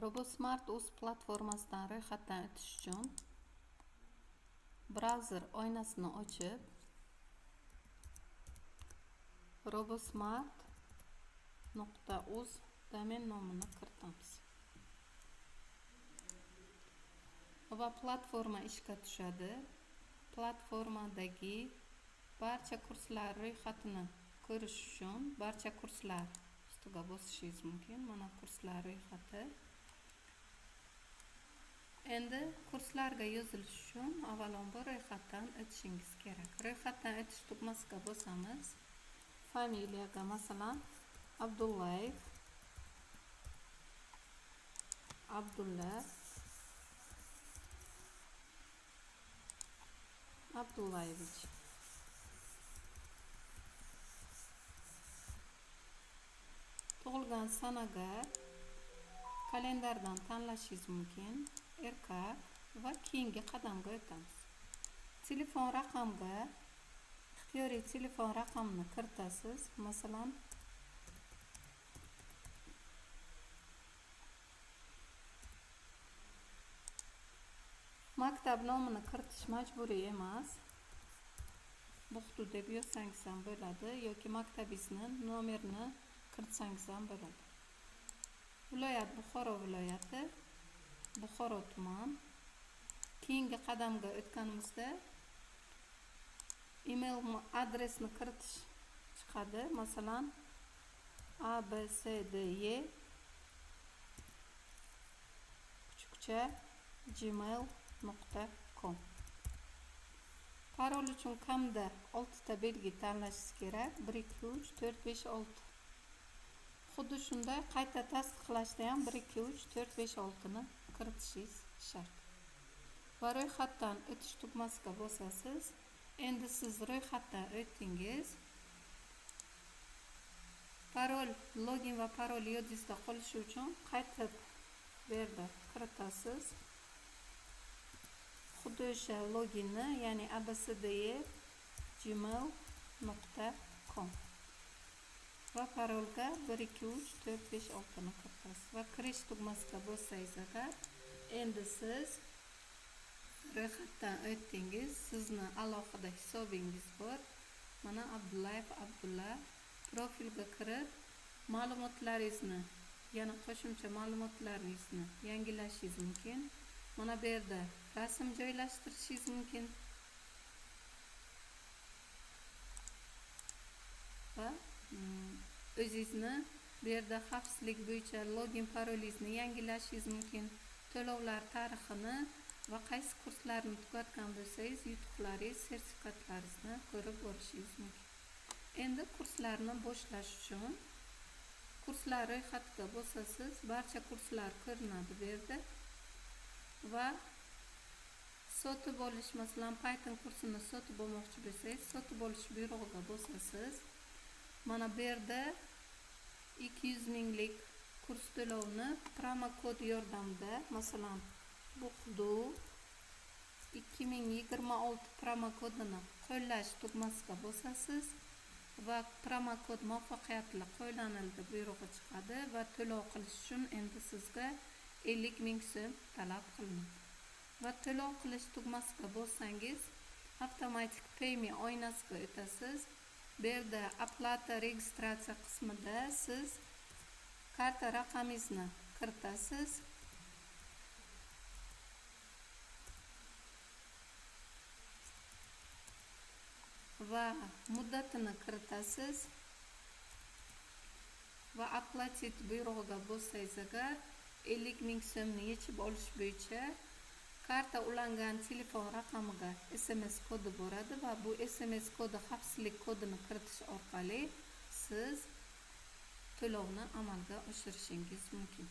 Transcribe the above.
RoboSmart o'z platformasidan ro'yxatdan o'tish uchun brauzer oynasini ochib, robosmart.uz domen nomini kiritamiz va platforma ishga tushadi. Platformadagi barcha kurslar ro'yxatini ko'rish uchun barcha kurslar ustiga bosishingiz mumkin. Mana kurslar ro'yxati. Endi kurslarga yozilish uchun avvalambor ro'yxatdan o'tishingiz kerak. Ro'yxatdan o'tish tugmasiga bosamiz. Familiyaga masalan Abdullayev, Abdulla, Abdullayevich. Tug'ilgan sanaga kalendardan tanlashingiz mumkin. Erkak va keyingi qadamga o'tamiz. Telefon raqamga ixtiyoriy telefon raqamini kiritasiz. Masalan, maktab nomini kiritish majburiy emas. Buxtu deb yozsangiz ham bo'ladi yoki maktabingizni nomerini kiritsangiz ham bo'ladi. Viloyat Buxoro viloyati, Buxoro tuman. Keyingi qadamga o'tganimizda email adresini kiritish chiqadi. Masalan, abcde@gmail.com. Parol uchun kamida 6 ta belgi tanlashingiz kerak. 1 2 3 4 5 6. Xuddi shunday qayta tasdiqlashda ham 1 2 3 4 5 6 ni kiritishingiz shart. Va ro'yxatdan o'tish tugmasiga bosasiz. Endi siz ro'yxatdan o'tdingiz. Parol, login va parol yodingizda qolishi uchun qaytib bu yerda kiritasiz. Xuddi o'sha loginni, ya'ni abcde@gmail.com va parolga 1 2 3 4 5 6 ni kiritasiz va kirish tugmasiga bossangiz agar, endi siz ro'yxatdan o'tdingiz. Sizni alohida hisobingiz bor. Mana Abdullayev Abdulla. Profilga kirib, ma'lumotlaringizni, yana qo'shimcha ma'lumotlaringizni yangilashingiz mumkin. Mana bu yerda rasm joylashtirishingiz mumkin. Va o'zingizni bu yerda xavfsizlik bo'yicha login parolingizni yangilashingiz mumkin. To'lovlar tarixini va qaysi kurslarni tugatgan bo'lsangiz, yutuqlaringiz, sertifikatlaringizni ko'rib borishingiz mumkin. Endi kurslarni boshlash uchun kurslar ro'yxatiga bosasiz. Barcha kurslar ko'rinadi bu yerda. Va sotib olish, masalan, Python kursini sotib olmoqchi bo'lsangiz, sotib olish buyrug'iga bosasiz. Mana bu yerda 200 minglik kurs to'lovini promokod yordamida, masalan, Buxdu 2026 promokodini qo'llash tugmasiga bosasiz va promokod muvaffaqiyatli qo'llanildi buyrug'i chiqadi va to'lov qilish uchun endi sizga 50 ming so'm talab qilinadi. Va to'lov qilish tugmasiga bossangiz, Automatic Payme oynasiga o'tasiz. Bu yerda oplata registratsiya qismida siz karta raqamingizni kiritasiz. Va muddatini kiritasiz. Va oplatit buyrug'iga bossangiz agar 50 ming so'mni yechib olish bo'yicha karta ulangan telefon raqamiga SMS kodi boradi va bu SMS kodi xavfsizlik kodini kiritish orqali siz to'lovni amalga oshirishingiz mumkin.